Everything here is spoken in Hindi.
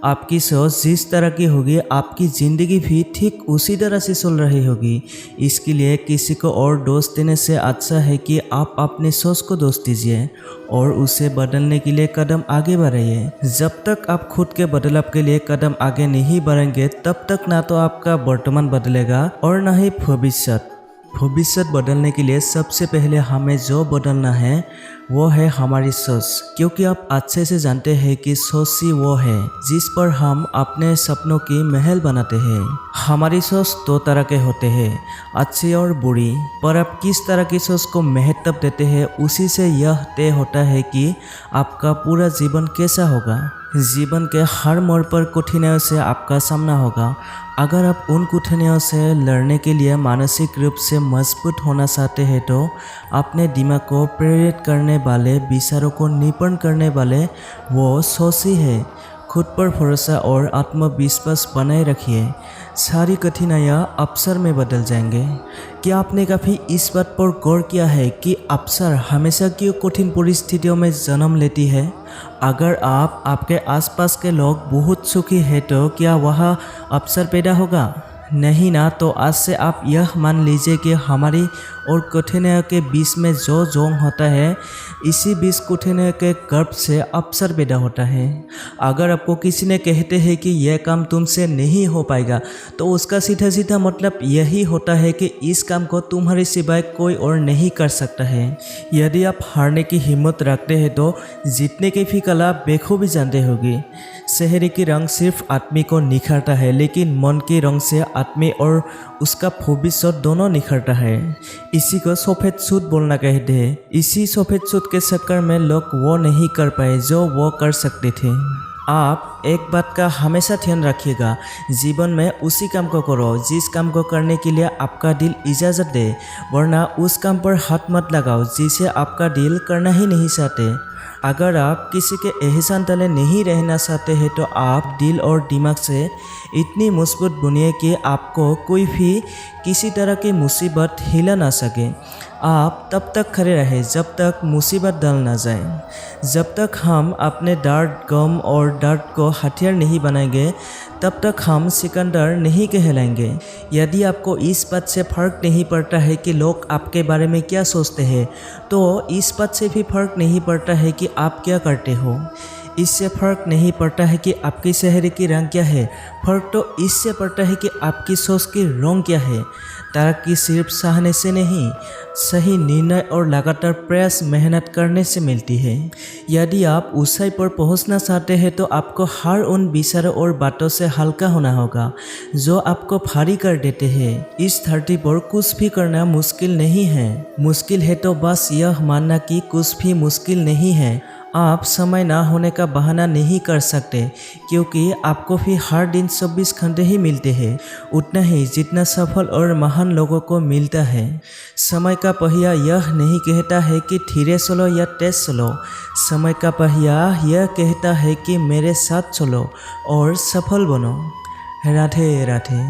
आपकी सोच जिस तरह की होगी आपकी ज़िंदगी भी ठीक उसी तरह से चल रही होगी। इसके लिए किसी को और दोष देने से अच्छा है कि आप अपनी सोच को दोष दीजिए और उसे बदलने के लिए कदम आगे बढ़ाइए। जब तक आप खुद के बदलाव के लिए कदम आगे नहीं बढ़ेंगे तब तक ना तो आपका वर्तमान बदलेगा और ना ही भविष्य बदलने के लिए सबसे पहले हमें जो बदलना है वो है हमारी सोच, क्योंकि आप अच्छे से जानते हैं कि सोच ही वो है जिस पर हम अपने सपनों की महल बनाते हैं। हमारी सोच दो तरह के होते हैं, अच्छी और बुरी, पर आप किस तरह की सोच को महत्व देते हैं उसी से यह तय होता है कि आपका पूरा जीवन कैसा होगा। जीवन के हर मोड़ पर कठिनाइयों से आपका सामना होगा। अगर आप उन कठिनाइयों से लड़ने के लिए मानसिक रूप से मजबूत होना चाहते हैं तो अपने दिमाग को प्रेरित करने वाले, विचारों को निपुण करने वाले वो सोच ही है। खुद पर भरोसा और आत्मविश्वास बनाए रखिए, सारी कठिनाइयाँ अवसर में बदल जाएंगे। क्या आपने कभी इस बात पर गौर किया है कि अवसर हमेशा क्यों कठिन परिस्थितियों में जन्म लेती है? अगर आप आपके आसपास के लोग बहुत सुखी हैं तो क्या वह अवसर पैदा होगा? नहीं ना। तो आज से आप यह मान लीजिए कि हमारी और कठिनाइयों के बीच में जो जोंग होता है, इसी बीच कठिनाइयों के गर्भ से अवसर पैदा होता है। अगर आपको किसी ने कहते हैं कि यह काम तुमसे नहीं हो पाएगा तो उसका सीधा सीधा मतलब यही होता है कि इस काम को तुम्हारे सिवाय कोई और नहीं कर सकता है। यदि आप हारने की हिम्मत रखते हैं तो जीतने की भी कला बेखूबी जानते होगी। शहर की रंग सिर्फ आदमी को निखारता है, लेकिन मन की रंग से आदमी और उसका भविष्य दोनों निखरता है। इसी को सफ़ेद सूट बोलना कहते हैं। इसी सफ़ेद सूट के चक्कर में लोग वो नहीं कर पाए जो वो कर सकते थे। आप एक बात का हमेशा ध्यान रखिएगा, जीवन में उसी काम को करो जिस काम को करने के लिए आपका दिल इजाज़त दे, वरना उस काम पर हाथ मत लगाओ जिसे आपका दिल करना ही नहीं चाहते। अगर आप किसी के एहसान तले नहीं रहना चाहते हैं तो आप दिल और दिमाग से इतनी मजबूत बनिए कि आपको कोई भी किसी तरह की मुसीबत हिला ना सके। आप तब तक खड़े रहें जब तक मुसीबत डल ना जाए। जब तक हम अपने दर्द, गम और दर्द को हथियार नहीं बनाएंगे तब तक हम सिकंदर नहीं कहलाएंगे। यदि आपको इस बात से फ़र्क नहीं पड़ता है कि लोग आपके बारे में क्या सोचते हैं तो इस बात से भी फ़र्क नहीं पड़ता है कि आप क्या करते हो। इससे फ़र्क नहीं पड़ता है कि आपकी शहर की रंग क्या है, फ़र्क तो इससे पड़ता है कि आपकी सोच की रंग क्या है। तरक्की सिर्फ चाहने से नहीं, सही निर्णय और लगातार प्रयास मेहनत करने से मिलती है। यदि आप ऊंचाई पर पहुंचना चाहते हैं तो आपको हर उन विचारों और बातों से हल्का होना होगा जो आपको भारी कर देते हैं। इस धरती पर कुछ भी करना मुश्किल नहीं है। मुश्किल है तो बस यह मानना कि कुछ भी मुश्किल नहीं है। आप समय ना होने का बहाना नहीं कर सकते, क्योंकि आपको भी हर दिन 24 घंटे ही मिलते हैं, उतना ही जितना सफल और महान लोगों को मिलता है। समय का पहिया यह नहीं कहता है कि धीरे चलो या तेज चलो, समय का पहिया यह कहता है कि मेरे साथ चलो और सफल बनो। राधे राधे।